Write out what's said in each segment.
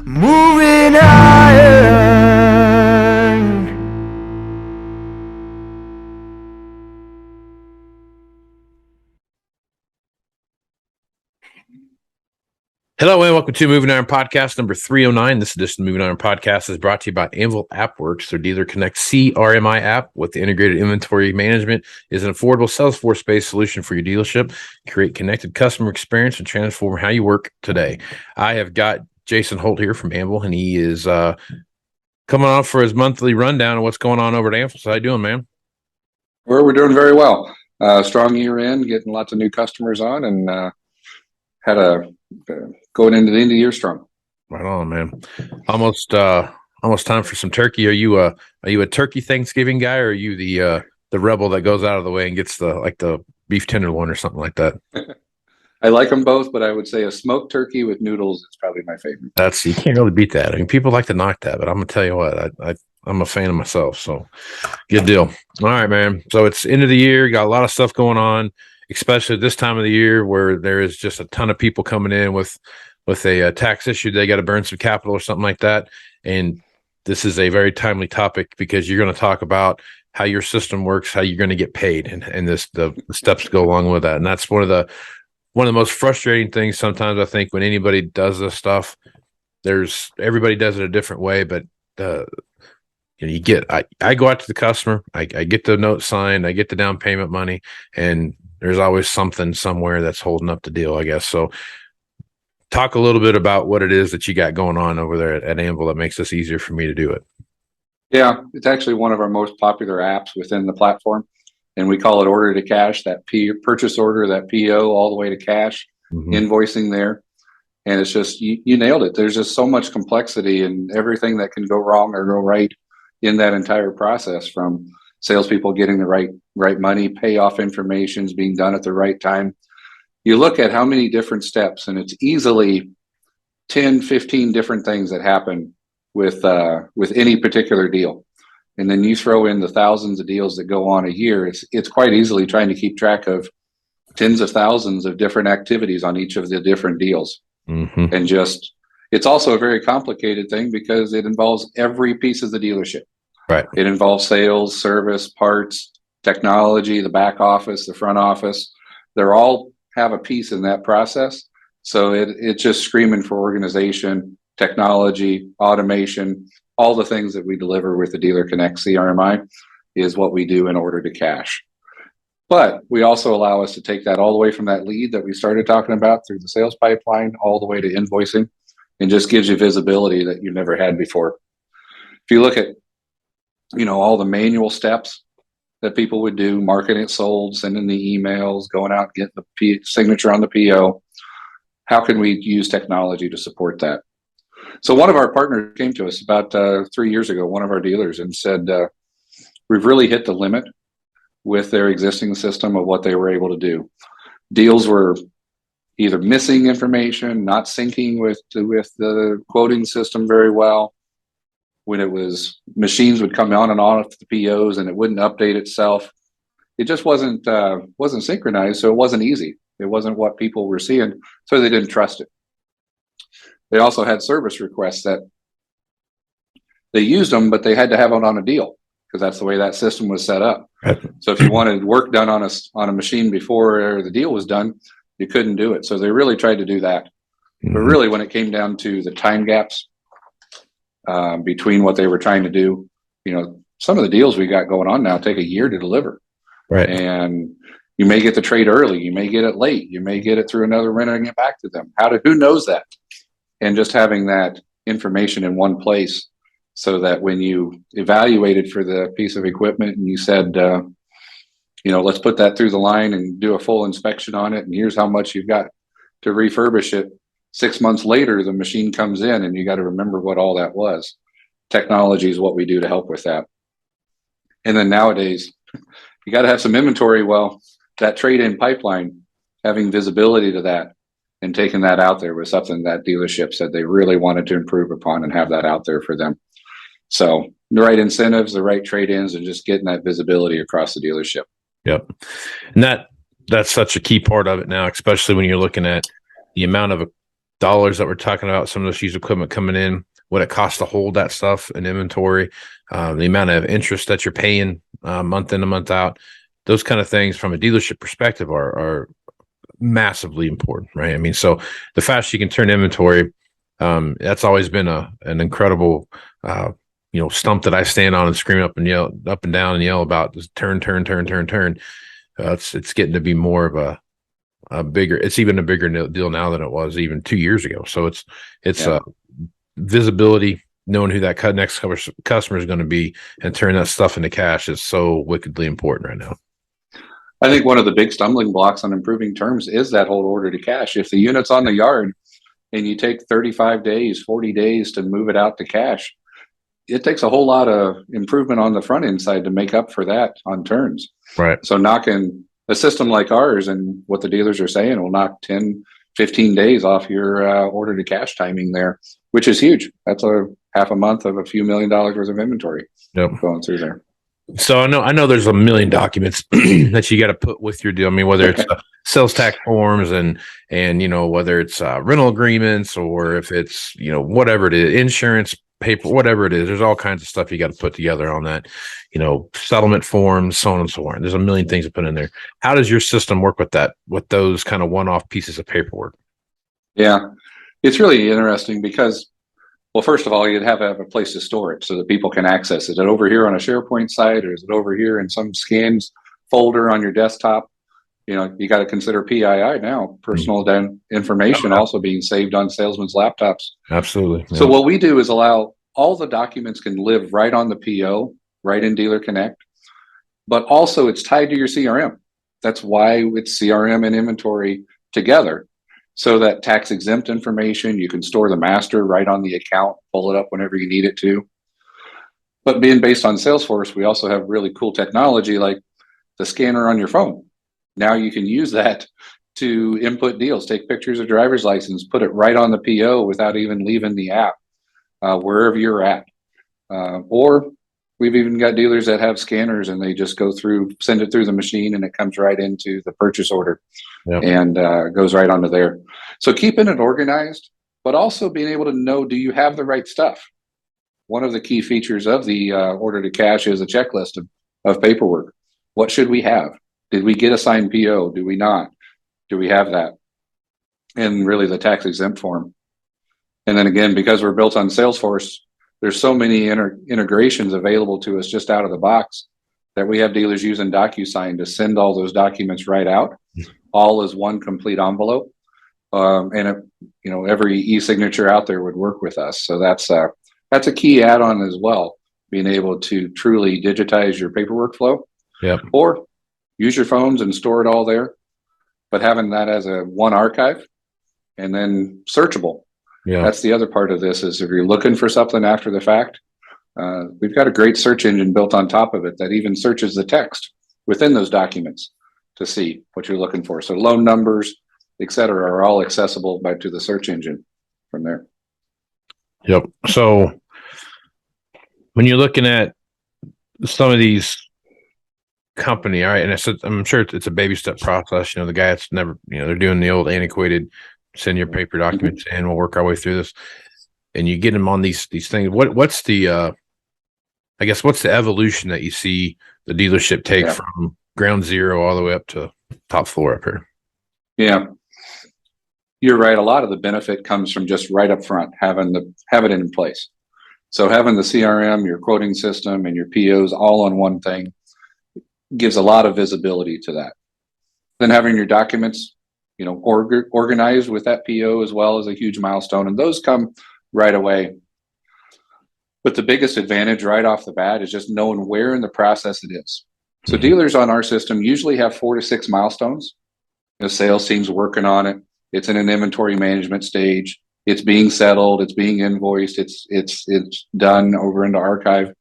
Moving iron. Hello and welcome to Moving Iron Podcast number 309. This edition of Moving Iron Podcast is brought to you by Anvil AppWorks. Their Dealer Connect CRMI app with the integrated inventory management is an affordable Salesforce-based solution for your dealership. Create connected customer experience and transform how you work today. I have got Jason Hoult here from Anvil, and he is coming on for his monthly rundown of what's going on over at Anvil. So how you doing, man? We're doing very well. Strong year end, getting lots of new customers on, and had a going into the end of the year strong. Right on, man. Almost time for some turkey. Are you a turkey Thanksgiving guy, or are you the rebel that goes out of the way and gets the beef tenderloin or something like that? I like them both, but I would say a smoked turkey with noodles is probably my favorite. You can't really beat that. I mean, people like to knock that, but I'm gonna tell you what, I'm a fan of myself. So good deal. All right, man. So it's end of the year. Got a lot of stuff going on, especially this time of the year where there is just a ton of people coming in with a tax issue. They got to burn some capital or something like that. And this is a very timely topic because you're going to talk about how your system works, how you're going to get paid, and the steps to go along with that. And that's one of the most frustrating things sometimes, I think, when anybody does this stuff. Everybody does it a different way, but I go out to the customer, I get the note signed, I get the down payment money, and there's always something somewhere that's holding up the deal, I guess. So talk a little bit about what it is that you got going on over there at Anvil that makes this easier for me to do it. Yeah, it's actually one of our most popular apps within the platform, and we call it order to cash, that purchase order, that PO, all the way to cash, invoicing there. And it's just, you nailed it. There's just so much complexity and everything that can go wrong or go right in that entire process, from salespeople getting the right money, payoff information is being done at the right time. You look at how many different steps, and it's easily 10, 15 different things that happen with any particular deal. And then you throw in the thousands of deals that go on a year. It's quite easily trying to keep track of tens of thousands of different activities on each of the different deals. And it's also a very complicated thing because it involves every piece of the dealership. Right. It involves sales, service, parts, technology, the back office, the front office. They're all have a piece in that process. So it's just screaming for organization, technology, automation, all the things that we deliver with the Dealer Connect CRMI is what we do in order to cash. But we also allow us to take that all the way from that lead that we started talking about through the sales pipeline all the way to invoicing, and just gives you visibility that you never had before. If you look at, all the manual steps that people would do, marketing it sold, sending the emails, going out, getting the signature on the PO, how can we use technology to support that? So one of our partners came to us about 3 years ago, one of our dealers, and said, we've really hit the limit with their existing system of what they were able to do. Deals were either missing information, not syncing with the quoting system very well. When it was, machines would come on and off the POs and it wouldn't update itself. It just wasn't synchronized, so it wasn't easy. It wasn't what people were seeing, so they didn't trust it. They also had service requests that they used them, but they had to have it on a deal because that's the way that system was set up. So if you wanted work done on a machine before the deal was done, you couldn't do it. So they really tried to do that. But really, when it came down to the time gaps between what they were trying to do, some of the deals we got going on now take a year to deliver. Right. And you may get the trade early, you may get it late, you may get it through another renter and get back to them. Who knows that? And just having that information in one place, so that when you evaluated for the piece of equipment and you said, let's put that through the line and do a full inspection on it, and here's how much you've got to refurbish it. 6 months later, the machine comes in and you got to remember what all that was. Technology is what we do to help with that. And then nowadays, you got to have some inventory. Well, that trade-in pipeline, having visibility to that and taking that out there was something that dealership said they really wanted to improve upon and have that out there for them. So the right incentives, the right trade-ins, and just getting that visibility across the dealership. Yep. And that's such a key part of it now, especially when you're looking at the amount of dollars that we're talking about, some of this used equipment coming in, what it costs to hold that stuff in inventory, the amount of interest that you're paying month in and month out, those kind of things from a dealership perspective are massively important, right? I mean, so the faster you can turn inventory, that's always been an incredible, stump that I stand on and scream up and yell up and down and yell about is turn. It's getting to be more of it's even a bigger deal now than it was even 2 years ago. So it's visibility, knowing who that next customer is going to be, and turn that stuff into cash is so wickedly important right now. I think one of the big stumbling blocks on improving terms is that whole order to cash. If the unit's on the yard and you take 35 days, 40 days to move it out to cash, it takes a whole lot of improvement on the front end side to make up for that on turns. Right. So knocking a system like ours, and what the dealers are saying, will knock 10, 15 days off your order to cash timing there, which is huge. That's a half a month of a few $1 million worth of inventory going through there. So I know there's a million documents that you got to put with your deal. I mean, whether it's sales tax forms and whether it's rental agreements, or if it's, whatever it is, insurance paper, whatever it is, there's all kinds of stuff you got to put together on that, settlement forms, so on and so on. There's a million things to put in there. How does your system work with that, with those kind of one-off pieces of paperwork? Yeah, it's really interesting because, well, first of all, you'd have to have a place to store it so that people can access it. Is it over here on a SharePoint site, or is it over here in some scans folder on your desktop? You got to consider PII now, personal information, also being saved on salesmen's laptops. Absolutely. Yeah. So what we do is allow all the documents can live right on the PO, right in Dealer Connect, but also it's tied to your CRM. That's why it's CRM and inventory together. So that tax exempt information, you can store the master right on the account, pull it up whenever you need it to. But being based on Salesforce, we also have really cool technology like the scanner on your phone. Now you can use that to input deals, take pictures of driver's license, put it right on the PO without even leaving the app, wherever you're at. Or we've even got dealers that have scanners and they just send it through the machine, and it comes right into the purchase order. Yep. And goes right onto there. So keeping it organized, but also being able to know, do you have the right stuff? One of the key features of the order to cash is a checklist of paperwork. What should we have? Did we get a signed PO? Do we not? Do we have that? And really the tax exempt form. And then again, because we're built on Salesforce, there's so many integrations available to us just out of the box that we have dealers using DocuSign to send all those documents right out, all as one complete envelope. Every e-signature out there would work with us. So that's a key add-on as well, being able to truly digitize your paperwork flow. Yep. Or use your phones and store it all there, but having that as a one archive and then searchable. Yeah. That's the other part of this, is if you're looking for something after the fact, we've got a great search engine built on top of it that even searches the text within those documents to see what you're looking for. So loan numbers, et cetera, are all accessible to the search engine from there. Yep. So when you're looking at some of these company, all right, and I'm sure it's a baby step process. The guy that's never, they're doing the old antiquated, send your paper documents in, we'll work our way through this, and you get them on these things. What's the what's the evolution that you see the dealership take from ground zero all the way up to top floor up here? Yeah, you're right. A lot of the benefit comes from just right up front, have it in place. So having the CRM, your quoting system, and your POs all on one thing gives a lot of visibility to that. Then having your documents, organized with that PO as well as a huge milestone, and those come right away. But the biggest advantage right off the bat is just knowing where in the process it is. So dealers on our system usually have 4 to 6 milestones. The sales team's working on it. It's in an inventory management stage. It's being settled. It's being invoiced. It's done over into archive.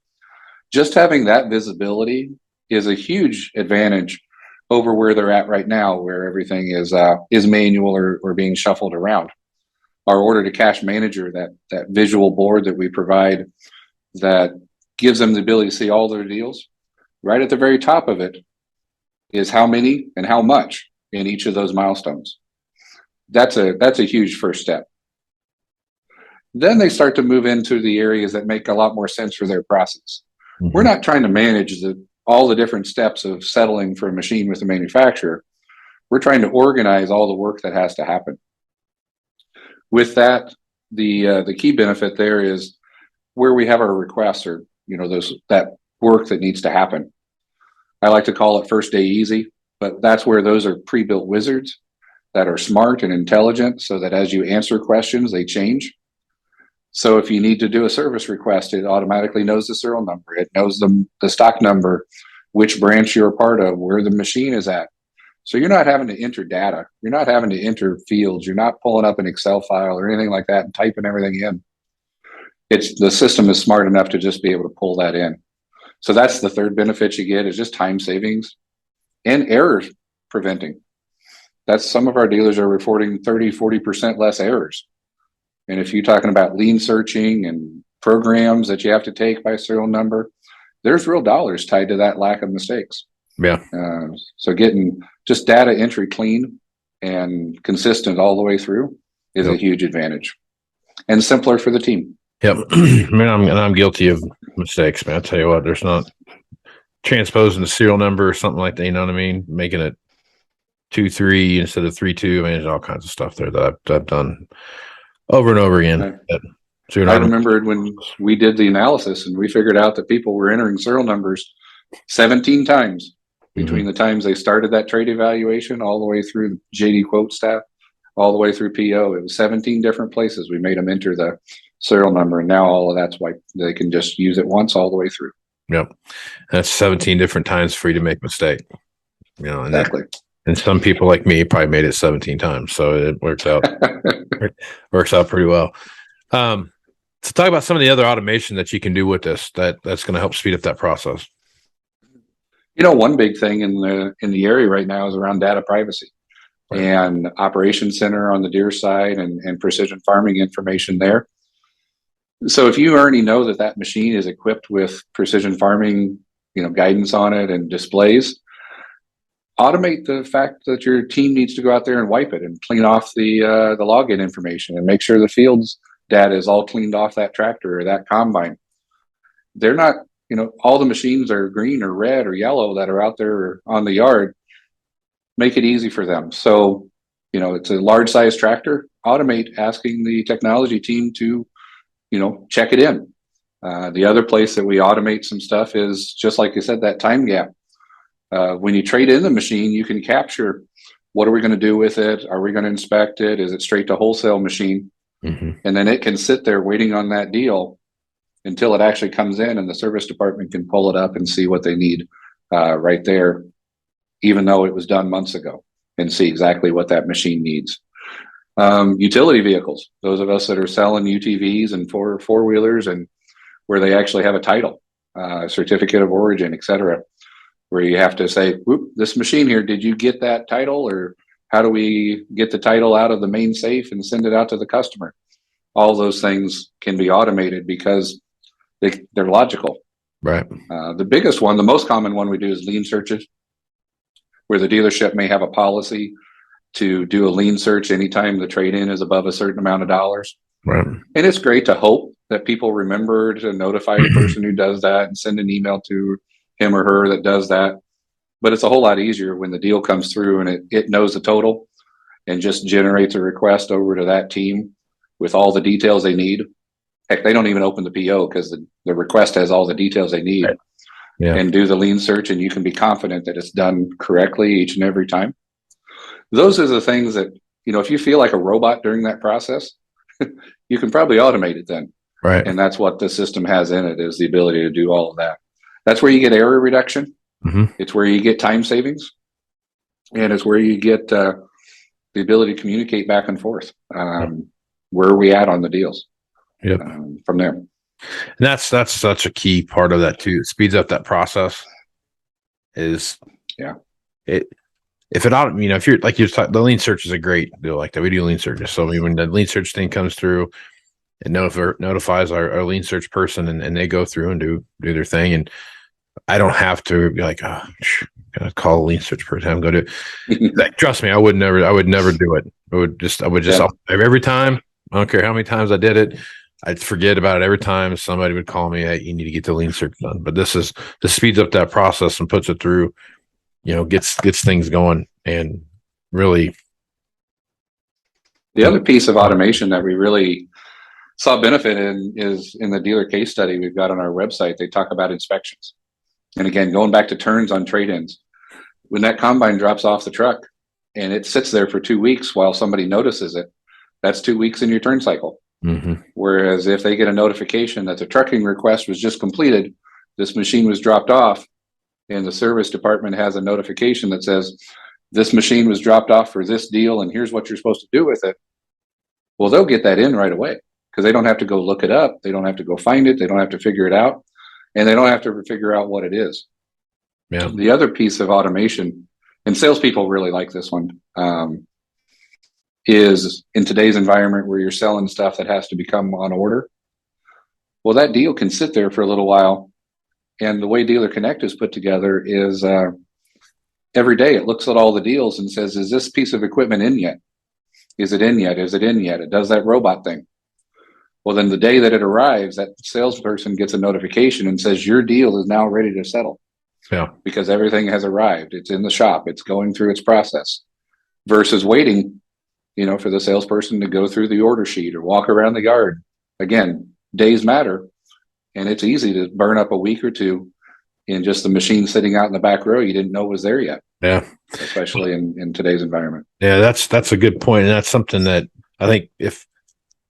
Just having that visibility is a huge advantage over where they're at right now, where everything is manual or being shuffled around. Our order to cash manager, that visual board that we provide, that gives them the ability to see all their deals. Right at the very top of it is how many and how much in each of those milestones. That's a huge first step. Then they start to move into the areas that make a lot more sense for their process. We're not trying to manage all the different steps of settling for a machine with the manufacturer. We're trying to organize all the work that has to happen. With that, the key benefit there is where we have our requests, or that work that needs to happen. I like to call it first day easy, but that's where those are pre-built wizards that are smart and intelligent, so that as you answer questions, they change. So if you need to do a service request, it automatically knows the serial number. It knows the stock number, which branch you're a part of, where the machine is at. So you're not having to enter data. You're not having to enter fields. You're not pulling up an Excel file or anything like that and typing everything in. The system is smart enough to just be able to pull that in. So that's the third benefit you get, is just time savings and error preventing. That's some of our dealers are reporting 30-40% less errors. And if you're talking about lean searching and programs that you have to take by serial number, there's real dollars tied to that lack of mistakes. Yeah. So getting just data entry clean and consistent all the way through is a huge advantage, and simpler for the team. Yep. I mean, I'm guilty of mistakes, man. I tell you what, there's not transposing the serial number or something like that. You know what I mean? Making it 2-3 instead of 3-2. I mean, there's all kinds of stuff there that I've done over and over again. So I remembered when we did the analysis and we figured out that people were entering serial numbers 17 times between the times they started that trade evaluation all the way through JD quote staff, all the way through PO. It was 17 different places we made them enter the serial number, and now all of that's wiped. They can just use it once all the way through. Yep. That's 17 different times for you to make a mistake. And exactly. And some people like me probably made it 17 times. So it works out pretty well. So talk about some of the other automation that you can do with this that's going to help speed up that process. One big thing in the area right now is around data privacy, and operations center on the deer side and precision farming information there. So if you already know that machine is equipped with precision farming, guidance on it and displays, automate the fact that your team needs to go out there and wipe it and clean off the login information and make sure the fields data is all cleaned off that tractor or that combine. They're not, all the machines are green or red or yellow that are out there on the yard. Make it easy for them. So, it's a large size tractor. Automate asking the technology team to, check it in. The other place that we automate some stuff is, just like you said, that time gap. When you trade in the machine, you can capture, what are we going to do with it? Are we going to inspect it? Is it straight to wholesale machine? And then it can sit there waiting on that deal until it actually comes in, and the service department can pull it up and see what they need right there, even though it was done months ago, and see exactly what that machine needs. Utility vehicles, those of us that are selling UTVs and four-wheelers, and where they actually have a title, certificate of origin, etc., where you have to say, this machine here, did you get that title, or how do we get the title out of the main safe and send it out to the customer? All those things can be automated because they're logical. Right. The biggest one, the most common one we do is lean searches, where the dealership may have a policy to do a lean search anytime the trade-in is above a certain amount of dollars. Right. And it's great to hope that people remember to notify the person who does that and send an email to him or her that does that. But it's a whole lot easier when the deal comes through and it knows the total and just generates a request over to that team with all the details they need. Heck, they don't even open the PO because the request has all the details they need. Right. Yeah. And do the lean search, and you can be confident that it's done correctly each and every time. Those are the things that, if you feel like a robot during that process, you can probably automate it then. Right. And that's what the system has in it, is the ability to do all of that. That's where you get error reduction. It's where you get time savings, and it's where you get the ability to communicate back and forth. Where are we at on the deals? Yep. From there. And that's such a key part of that too. It speeds up that process. If you're like the lean search is a great deal like that. We do lean searches. So when the lean search thing comes through, it notifies our lean search person, and they go through and do their thing. And I don't have to be like, gotta call a lean search person. I'm going to like, trust me, I would never do it. I would just every time. I don't care how many times I did it. I'd forget about it every time somebody would call me, hey, you need to get the lean circuit done. But this speeds up that process and puts it through, gets things going, and really. The other piece of automation that we really saw benefit in is in the dealer case study we've got on our website. They talk about inspections. And again, going back to turns on trade-ins, when that combine drops off the truck and it sits there for 2 weeks while somebody notices it, that's 2 weeks in your turn cycle. Mm-hmm. Whereas if they get a notification that the trucking request was just completed, this machine was dropped off, and the service department has a notification that says, this machine was dropped off for this deal, and here's what you're supposed to do with it. Well, they'll get that in right away because they don't have to go look it up. They don't have to go find it. They don't have to figure it out. And they don't have to figure out what it is. Yeah. The other piece of automation, and salespeople really like this one, is in today's environment where you're selling stuff that has to become on order. Well, that deal can sit there for a little while. And the way Dealer Connect is put together is every day it looks at all the deals and says, is this piece of equipment in yet? Is it in yet? Is it in yet? It does that robot thing. Well, then the day that it arrives, that salesperson gets a notification and says, your deal is now ready to settle. Yeah. Because everything has arrived. It's in the shop. It's going through its process versus waiting, for the salesperson to go through the order sheet or walk around the yard. Again, days matter, and it's easy to burn up a week or two in just the machine sitting out in the back row you didn't know was there yet. Yeah. Especially in today's environment. Yeah, that's a good point. And that's something that I think if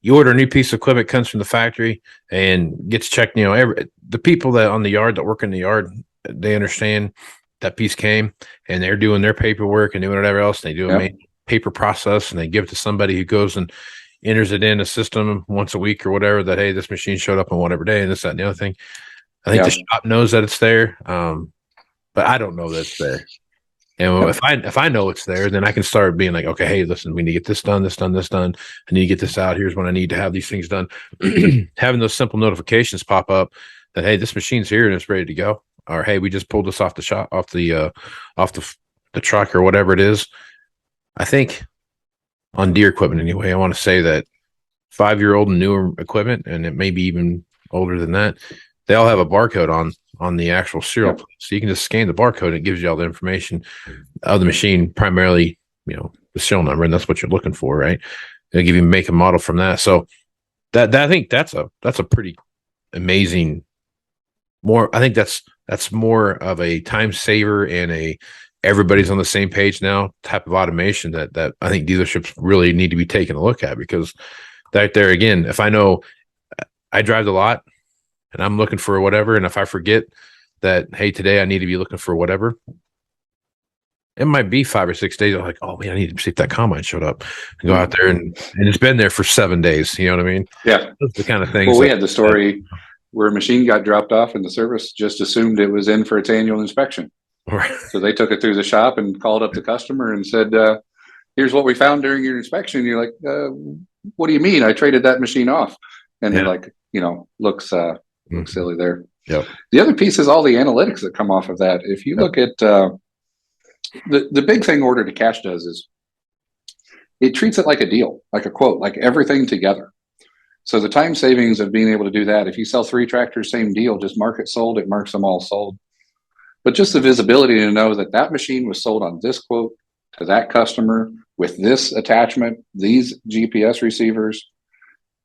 you order a new piece of equipment, comes from the factory and gets checked, the people that on the yard that work in the yard, they understand that piece came and they're doing their paperwork and doing whatever else. They do a paper process and they give it to somebody who goes and enters it in a system once a week or whatever, that, hey, this machine showed up on whatever day and this, that, and the other thing. I think the shop knows that it's there. But I don't know that it's there. And if I know it's there, then I can start being like, okay, hey, listen, we need to get this done, this done, this done. I need to get this out. Here's when I need to have these things done. Having those simple notifications pop up that, hey, this machine's here and it's ready to go. Or, hey, we just pulled this off the shop, off the truck or whatever it is. I think on deer equipment anyway, I want to say that 5-year-old and newer equipment, and it may be even older than that, they all have a barcode on the actual serial plate. So you can just scan the barcode and it gives you all the information of the machine, primarily, the serial number, and that's what you're looking for, right? It'll give you make and model from that. So that I think that's a pretty amazing I think that's more of a time saver and everybody's on the same page now type of automation that I think dealerships really need to be taking a look at, because that there again, if I know I drive a lot and I'm looking for whatever, and if I forget that, hey, today I need to be looking for whatever, it might be 5 or 6 days. I'm like, oh man, I need to see if that combine showed up, and go out there and it's been there for 7 days. You know what I mean? Yeah. That's the kind of things. Well, we had the story where a machine got dropped off and the service just assumed it was in for its annual inspection. Right. So they took it through the shop and called up the customer and said, here's what we found during your inspection. And you're like, what do you mean? I traded that machine off. And they're like, looks silly there. Yep. The other piece is all the analytics that come off of that. If you look at the big thing order to cash does is it treats it like a deal, like a quote, like everything together. So the time savings of being able to do that, if you sell 3 tractors, same deal, just mark it sold, it marks them all sold. But just the visibility to know that machine was sold on this quote to that customer with this attachment, these GPS receivers,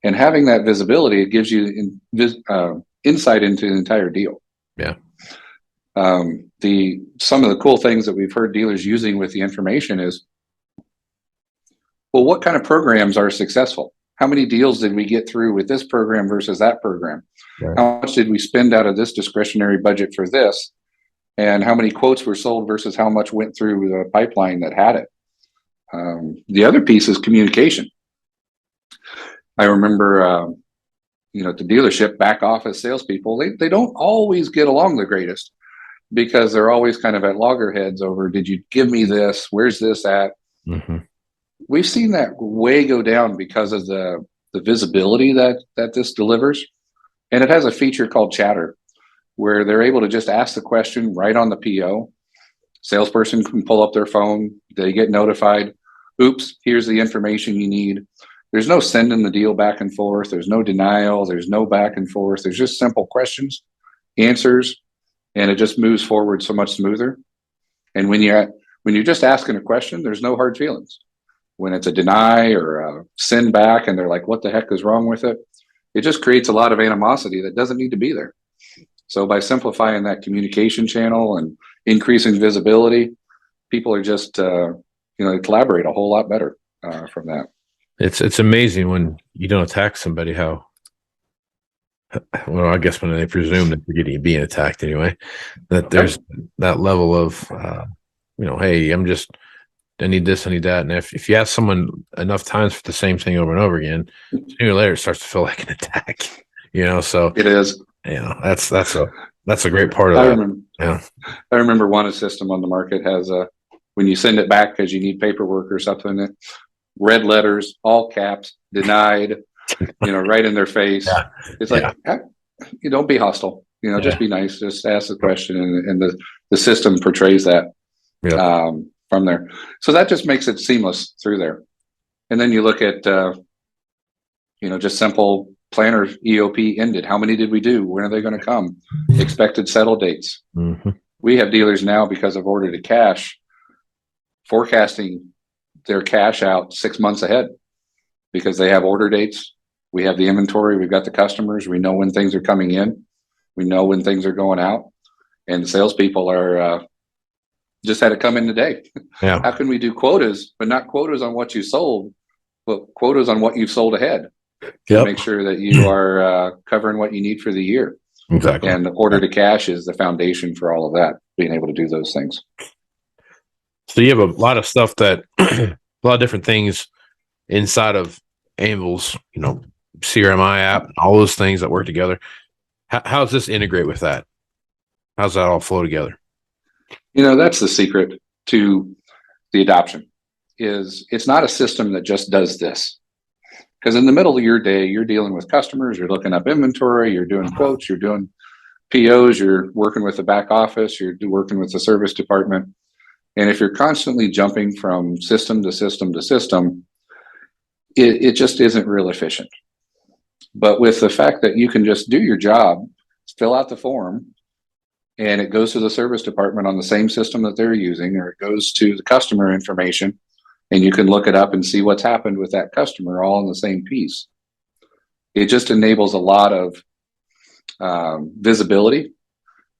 and having that visibility, it gives you insight into the entire deal. Yeah. Some of the cool things that we've heard dealers using with the information is, well, what kind of programs are successful? How many deals did we get through with this program versus that program? Right. How much did we spend out of this discretionary budget for this? And how many quotes were sold versus how much went through the pipeline that had it? The other piece is communication. I remember, at the dealership back office salespeople, they don't always get along the greatest because they're always kind of at loggerheads over, did you give me this? Where's this at? Mm-hmm. We've seen that way go down because of the visibility that this delivers. And it has a feature called chatter, where they're able to just ask the question right on the PO. Salesperson can pull up their phone. They get notified. Oops, here's the information you need. There's no sending the deal back and forth. There's no denial. There's no back and forth. There's just simple questions, answers, and it just moves forward so much smoother. And when you're just asking a question, there's no hard feelings. When it's a deny or a send back and they're like, what the heck is wrong with it? It just creates a lot of animosity that doesn't need to be there. So by simplifying that communication channel and increasing visibility, people are just, collaborate a whole lot better from that. It's amazing when you don't attack somebody how, well, I guess when they presume that you're being attacked anyway, that there's that level of, hey, I need this, I need that. And if you ask someone enough times for the same thing over and over again, sooner or later it starts to feel like an attack, so it is. That's a great part of that. I remember one system on the market has when you send it back because you need paperwork or something, red letters, all caps, denied, right in their face. Yeah. It's like, you don't be hostile, just be nice, just ask the question, and the system portrays that from there. So that just makes it seamless through there. And then you look at, just simple planner EOP ended. How many did we do? When are they going to come? Expected settle dates. Mm-hmm. We have dealers now, because of order to cash, forecasting their cash out 6 months ahead because they have order dates. We have the inventory. We've got the customers. We know when things are coming in. We know when things are going out. And the salespeople are just had to come in today. Yeah. How can we do quotas, but not quotas on what you sold, but quotas on what you've sold ahead? To make sure that you are covering what you need for the year. Exactly. And the order to cash is the foundation for all of that, being able to do those things. So you have a lot of stuff a lot of different things inside of Anvil's, CRMI app, and all those things that work together. How does this integrate with that? How's that all flow together? That's the secret to the adoption. It's not a system that just does this. Because in the middle of your day, you're dealing with customers, you're looking up inventory, you're doing quotes, you're doing POs, you're working with the back office, you're working with the service department. And if you're constantly jumping from system to system to system, it just isn't real efficient. But with the fact that you can just do your job, fill out the form, and it goes to the service department on the same system that they're using, or it goes to the customer information, and you can look it up and see what's happened with that customer all in the same piece. It just enables a lot of visibility,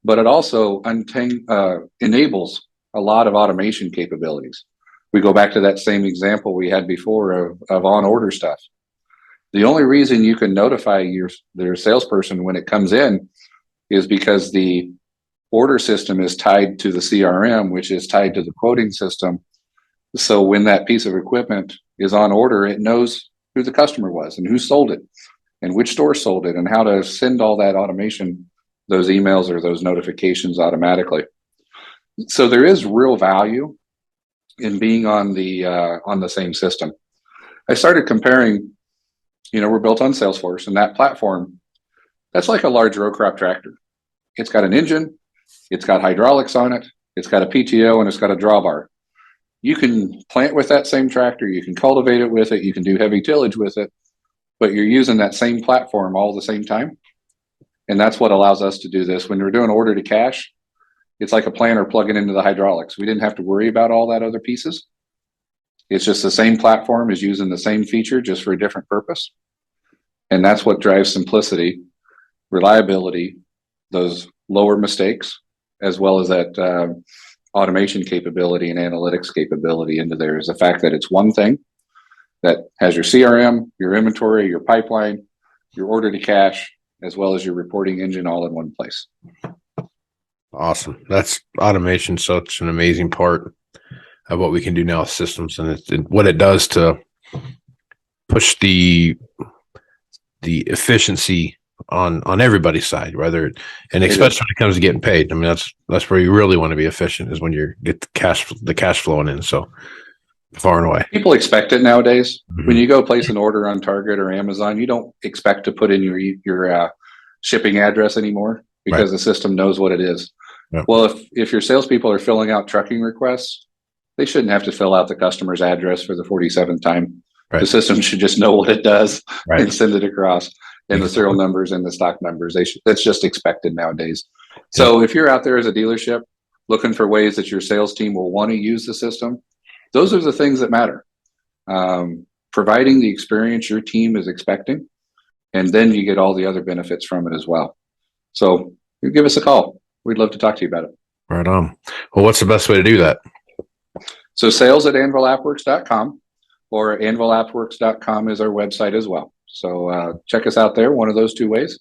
but it also enables a lot of automation capabilities. We go back to that same example we had before of on-order stuff. The only reason you can notify their salesperson when it comes in is because the order system is tied to the CRM, which is tied to the quoting system. So when that piece of equipment is on order, it knows who the customer was and who sold it and which store sold it and how to send all that automation, those emails or those notifications automatically. So there is real value in being on the same system. I started comparing, we're built on Salesforce, and that platform, that's like a large row crop tractor. It's got an engine, it's got hydraulics on it, it's got a PTO, and it's got a drawbar. You can plant with that same tractor, you can cultivate it with it, you can do heavy tillage with it, but you're using that same platform all at the same time. And that's what allows us to do this. When we're doing order to cash, it's like a planter plugging into the hydraulics. We didn't have to worry about all that other pieces. It's just the same platform is using the same feature just for a different purpose. And that's what drives simplicity, reliability, those lower mistakes, as well as that automation capability and analytics capability into there, is the fact that it's one thing that has your CRM, your inventory, your pipeline, your order to cash, as well as your reporting engine all in one place. Awesome. That's automation. Such an amazing part of what we can do now with systems, and what it does to push the efficiency on everybody's side, especially when it comes to getting paid. I mean, that's where you really want to be efficient, is when you get the cash flowing in. So far and away, people expect it nowadays. Mm-hmm. When you go place an order on Target or Amazon, you don't expect to put in your shipping address anymore, because the system knows what it is. Yep. Well, if your salespeople are filling out trucking requests, they shouldn't have to fill out the customer's address for the 47th time. Right. The system should just know what it does Right. and send it across. And the serial numbers and the stock numbers, that's just expected nowadays. So if you're out there as a dealership looking for ways that your sales team will want to use the system, those are the things that matter. Providing the experience your team is expecting, and then you get all the other benefits from it as well. So you give us a call. We'd love to talk to you about it. Right on. Well, what's the best way to do that? So sales@anvilappworks.com, or anvilappworks.com is our website as well. So check us out there, one of those two ways,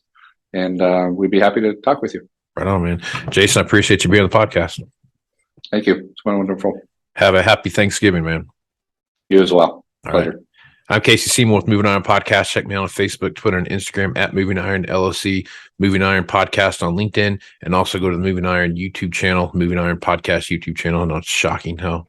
and we'd be happy to talk with you. Right on, man. Jason, I appreciate you being on the podcast. Thank you. It's been wonderful. Have a happy Thanksgiving, man. You as well. Pleasure. Right. I'm Casey Seymour with Moving Iron Podcast. Check me out on Facebook, Twitter, and Instagram at Moving Iron LLC, Moving Iron Podcast on LinkedIn, and also go to the Moving Iron YouTube channel, Moving Iron Podcast YouTube channel. And it's shocking how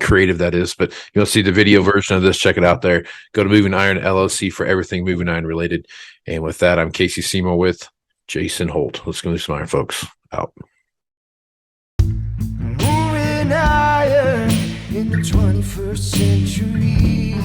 creative that is, but you'll see the video version of this. Check it out there. Go to Moving Iron LLC for everything Moving Iron related. And with that, I'm Casey Seymour with Jason Hoult. Let's go do some iron, folks. Out. Moving iron in the 21st century.